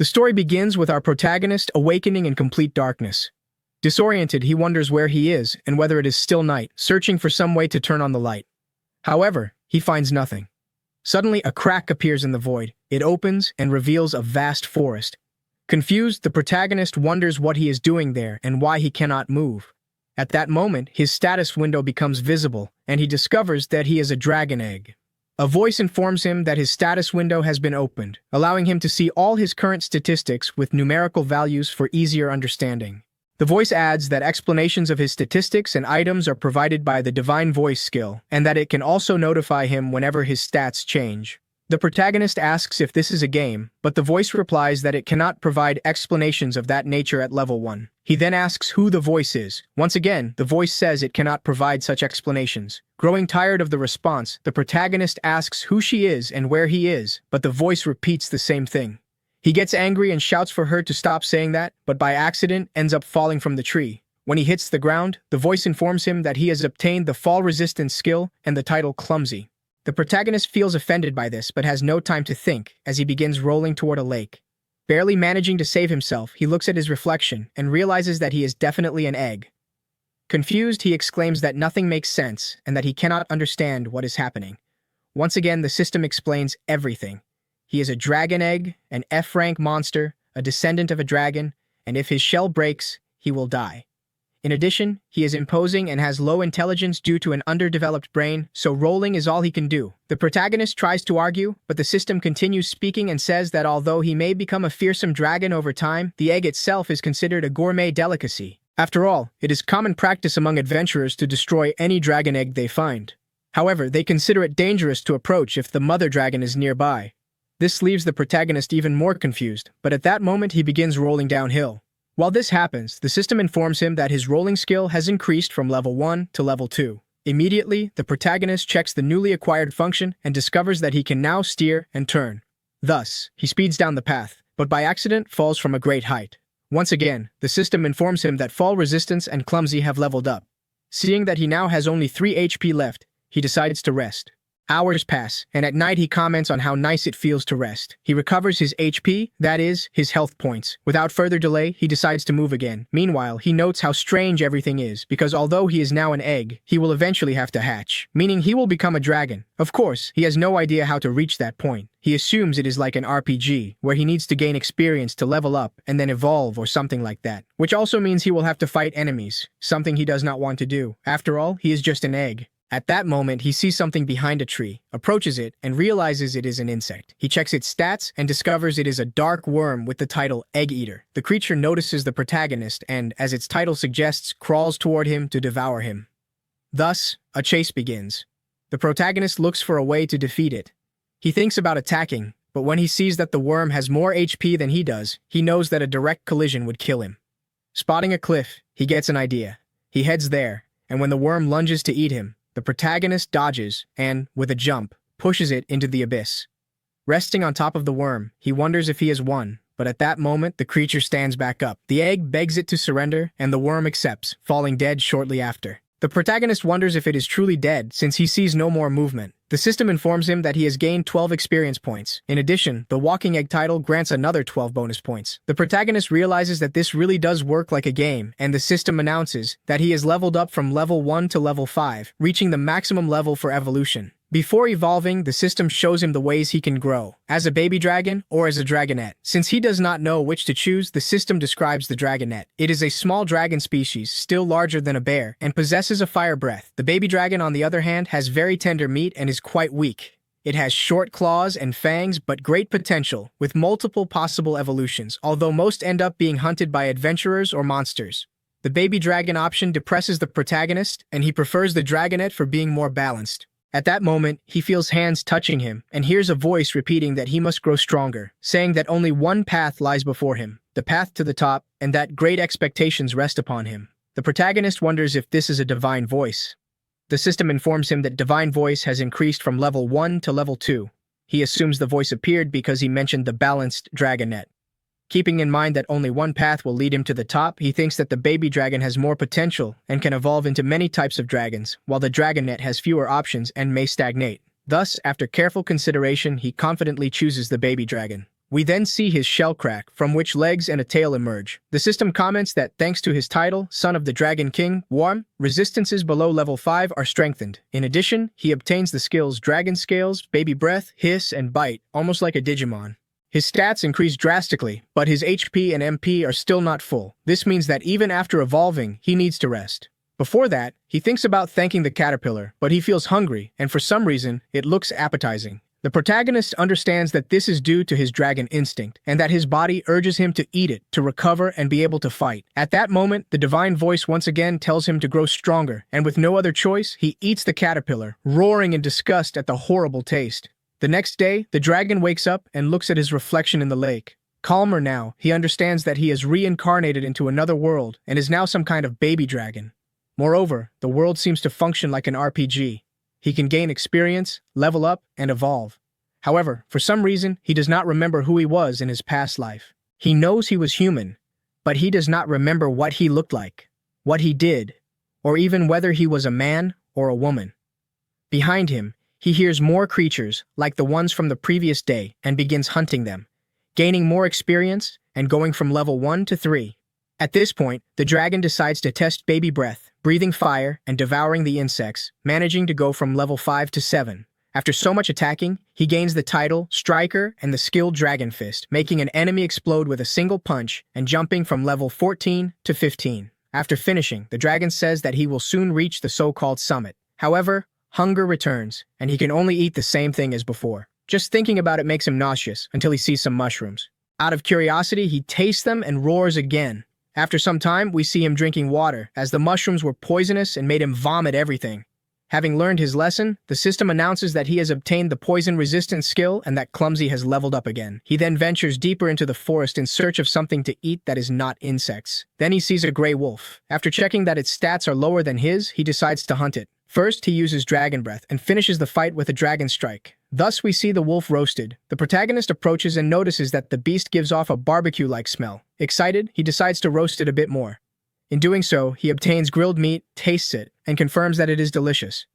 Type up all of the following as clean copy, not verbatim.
The story begins with our protagonist awakening in complete darkness. Disoriented, he wonders where he is and whether it is still night, searching for some way to turn on the light. However, he finds nothing. Suddenly, a crack appears in the void. It opens and reveals a vast forest. Confused, the protagonist wonders what he is doing there and why he cannot move. At that moment, his status window becomes visible, and he discovers that he is a dragon egg. A voice informs him that his status window has been opened, allowing him to see all his current statistics with numerical values for easier understanding. The voice adds that explanations of his statistics and items are provided by the Divine Voice skill, and that it can also notify him whenever his stats change. The protagonist asks if this is a game, but the voice replies that it cannot provide explanations of that nature at level 1. He then asks who the voice is. Once again, the voice says it cannot provide such explanations. Growing tired of the response, the protagonist asks who she is and where he is, but the voice repeats the same thing. He gets angry and shouts for her to stop saying that, but by accident ends up falling from the tree. When he hits the ground, the voice informs him that he has obtained the fall resistance skill and the title Clumsy. The protagonist feels offended by this but has no time to think as he begins rolling toward a lake. Barely managing to save himself, he looks at his reflection and realizes that he is definitely an egg. Confused, he exclaims that nothing makes sense and that he cannot understand what is happening. Once again, the system explains everything. He is a dragon egg, an F-rank monster, a descendant of a dragon, and if his shell breaks, he will die. In addition, he is imposing and has low intelligence due to an underdeveloped brain, so rolling is all he can do. The protagonist tries to argue, but the system continues speaking and says that although he may become a fearsome dragon over time, the egg itself is considered a gourmet delicacy. After all, it is common practice among adventurers to destroy any dragon egg they find. However, they consider it dangerous to approach if the mother dragon is nearby. This leaves the protagonist even more confused, but at that moment he begins rolling downhill. While this happens, the system informs him that his rolling skill has increased from level 1 to level 2. Immediately, the protagonist checks the newly acquired function and discovers that he can now steer and turn. Thus, he speeds down the path, but by accident falls from a great height. Once again, the system informs him that fall resistance and clumsy have leveled up. Seeing that he now has only 3 HP left, he decides to rest. Hours pass, and at night he comments on how nice it feels to rest. He recovers his HP, that is, his health points. Without further delay, he decides to move again. Meanwhile, he notes how strange everything is, because although he is now an egg, he will eventually have to hatch, meaning he will become a dragon. Of course, he has no idea how to reach that point. He assumes it is like an RPG, where he needs to gain experience to level up and then evolve or something like that. Which also means he will have to fight enemies, something he does not want to do. After all, he is just an egg. At that moment, he sees something behind a tree, approaches it, and realizes it is an insect. He checks its stats and discovers it is a dark worm with the title Egg Eater. The creature notices the protagonist and, as its title suggests, crawls toward him to devour him. Thus, a chase begins. The protagonist looks for a way to defeat it. He thinks about attacking, but when he sees that the worm has more HP than he does, he knows that a direct collision would kill him. Spotting a cliff, he gets an idea. He heads there, and when the worm lunges to eat him, the protagonist dodges and, with a jump, pushes it into the abyss. Resting on top of the worm, he wonders if he has won, but at that moment the creature stands back up. The egg begs it to surrender, and the worm accepts, falling dead shortly after. The protagonist wonders if it is truly dead, since he sees no more movement. The system informs him that he has gained 12 experience points. In addition, the Walking Egg title grants another 12 bonus points. The protagonist realizes that this really does work like a game, and the system announces that he has leveled up from level 1 to level 5, reaching the maximum level for evolution. Before evolving, the system shows him the ways he can grow, as a baby dragon or as a dragonette. Since he does not know which to choose, the system describes the dragonette. It is a small dragon species, still larger than a bear, and possesses a fire breath. The baby dragon, on the other hand, has very tender meat and is quite weak. It has short claws and fangs, but great potential, with multiple possible evolutions, although most end up being hunted by adventurers or monsters. The baby dragon option depresses the protagonist, and he prefers the dragonette for being more balanced. At that moment, he feels hands touching him and hears a voice repeating that he must grow stronger, saying that only one path lies before him, the path to the top, and that great expectations rest upon him. The protagonist wonders if this is a divine voice. The system informs him that divine voice has increased from level 1 to level 2. He assumes the voice appeared because he mentioned the balanced dragonette. Keeping in mind that only one path will lead him to the top, he thinks that the baby dragon has more potential and can evolve into many types of dragons, while the dragonette has fewer options and may stagnate. Thus, after careful consideration, he confidently chooses the baby dragon. We then see his shell crack, from which legs and a tail emerge. The system comments that thanks to his title, Son of the Dragon King, Warm, resistances below level 5 are strengthened. In addition, he obtains the skills Dragon Scales, Baby Breath, Hiss, and Bite, almost like a Digimon. His stats increase drastically, but his HP and MP are still not full. This means that even after evolving, he needs to rest. Before that, he thinks about thanking the caterpillar, but he feels hungry, and for some reason, it looks appetizing. The protagonist understands that this is due to his dragon instinct, and that his body urges him to eat it, to recover and be able to fight. At that moment, the divine voice once again tells him to grow stronger, and with no other choice, he eats the caterpillar, roaring in disgust at the horrible taste. The next day, the dragon wakes up and looks at his reflection in the lake. Calmer now, he understands that he has reincarnated into another world, and is now some kind of baby dragon. Moreover, the world seems to function like an RPG. He can gain experience, level up, and evolve. However, for some reason, he does not remember who he was in his past life. He knows he was human, but he does not remember what he looked like, what he did, or even whether he was a man or a woman. Behind him, he hears more creatures, like the ones from the previous day, and begins hunting them, gaining more experience and going from level 1 to 3. At this point, the dragon decides to test Baby Breath, breathing fire and devouring the insects, managing to go from level 5 to 7. After so much attacking, he gains the title Striker and the skill Dragon Fist, making an enemy explode with a single punch and jumping from level 14 to 15. After finishing, the dragon says that he will soon reach the so-called summit. However, hunger returns, and he can only eat the same thing as before. Just thinking about it makes him nauseous until he sees some mushrooms. Out of curiosity, he tastes them and roars again. After some time, we see him drinking water, as the mushrooms were poisonous and made him vomit everything. Having learned his lesson, the system announces that he has obtained the poison-resistant skill and that Clumsy has leveled up again. He then ventures deeper into the forest in search of something to eat that is not insects. Then he sees a gray wolf. After checking that its stats are lower than his, he decides to hunt it. First, he uses Dragon Breath and finishes the fight with a Dragon Strike. Thus, we see the wolf roasted. The protagonist approaches and notices that the beast gives off a barbecue-like smell. Excited, he decides to roast it a bit more. In doing so, he obtains grilled meat, tastes it, and confirms that it is delicious.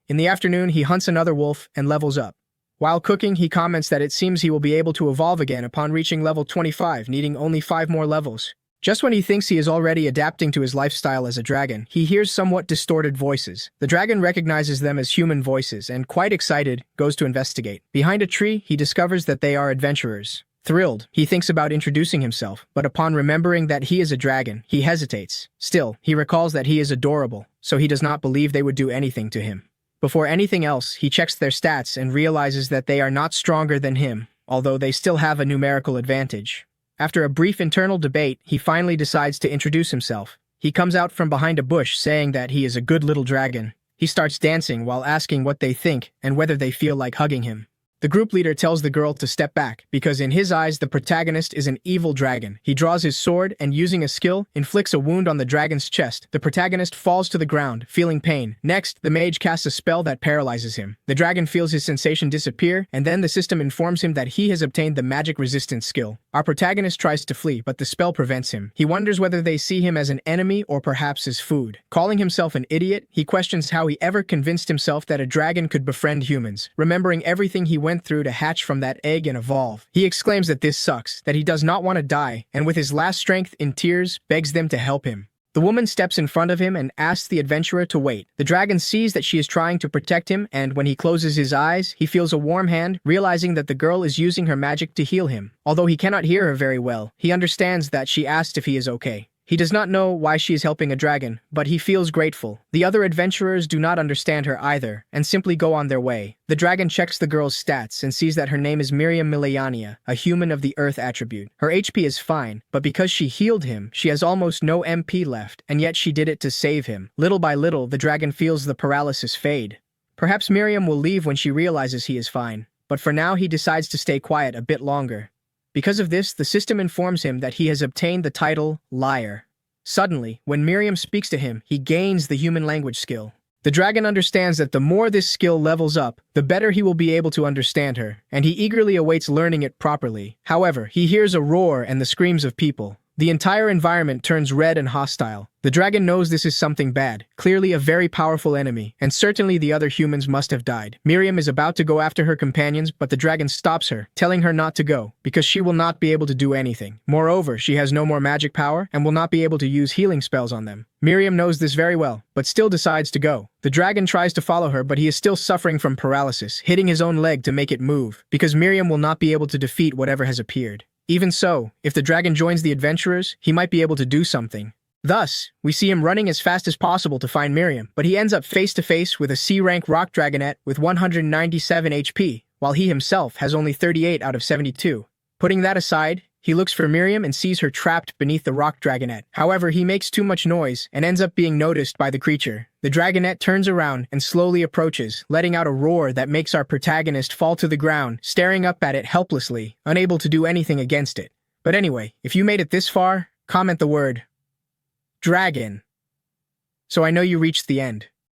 In the afternoon, he hunts another wolf and levels up. While cooking, he comments that it seems he will be able to evolve again upon reaching level 25, needing only 5 more levels. Just when he thinks he is already adapting to his lifestyle as a dragon, he hears somewhat distorted voices. The dragon recognizes them as human voices and, quite excited, goes to investigate. Behind a tree, he discovers that they are adventurers. Thrilled, he thinks about introducing himself, but upon remembering that he is a dragon, he hesitates. Still, he recalls that he is adorable, so he does not believe they would do anything to him. Before anything else, he checks their stats and realizes that they are not stronger than him, although they still have a numerical advantage. After a brief internal debate, he finally decides to introduce himself. He comes out from behind a bush saying that he is a good little dragon. He starts dancing while asking what they think and whether they feel like hugging him. The group leader tells the girl to step back, because in his eyes the protagonist is an evil dragon. He draws his sword and, using a skill, inflicts a wound on the dragon's chest. The protagonist falls to the ground, feeling pain. Next, the mage casts a spell that paralyzes him. The dragon feels his sensation disappear, and then the system informs him that he has obtained the magic resistance skill. Our protagonist tries to flee, but the spell prevents him. He wonders whether they see him as an enemy or perhaps as food. Calling himself an idiot, he questions how he ever convinced himself that a dragon could befriend humans. Remembering everything he went through to hatch from that egg and evolve, he exclaims that this sucks, that he does not want to die, and with his last strength in tears, begs them to help him. The woman steps in front of him and asks the adventurer to wait. The dragon sees that she is trying to protect him, and when he closes his eyes, he feels a warm hand, realizing that the girl is using her magic to heal him. Although he cannot hear her very well, he understands that she asked if he is okay. He does not know why she is helping a dragon, but he feels grateful. The other adventurers do not understand her either, and simply go on their way. The dragon checks the girl's stats and sees that her name is Miriam Miliania, a human of the Earth attribute. Her HP is fine, but because she healed him, she has almost no MP left, and yet she did it to save him. Little by little, the dragon feels the paralysis fade. Perhaps Miriam will leave when she realizes he is fine, but for now he decides to stay quiet a bit longer. Because of this, the system informs him that he has obtained the title Liar. Suddenly, when Miriam speaks to him, he gains the human language skill. The dragon understands that the more this skill levels up, the better he will be able to understand her, and he eagerly awaits learning it properly. However, he hears a roar and the screams of people. The entire environment turns red and hostile. The dragon knows this is something bad, clearly a very powerful enemy, and certainly the other humans must have died. Miriam is about to go after her companions, but the dragon stops her, telling her not to go, because she will not be able to do anything. Moreover, she has no more magic power and will not be able to use healing spells on them. Miriam knows this very well, but still decides to go. The dragon tries to follow her, but he is still suffering from paralysis, hitting his own leg to make it move, because Miriam will not be able to defeat whatever has appeared. Even so, if the dragon joins the adventurers, he might be able to do something. Thus, we see him running as fast as possible to find Miriam, but he ends up face to face with a C-rank rock dragonette with 197 HP, while he himself has only 38 out of 72. Putting that aside, he looks for Miriam and sees her trapped beneath the rock dragonette. However, he makes too much noise and ends up being noticed by the creature. The dragonette turns around and slowly approaches, letting out a roar that makes our protagonist fall to the ground, staring up at it helplessly, unable to do anything against it. But anyway, if you made it this far, comment the word dragon, so I know you reached the end.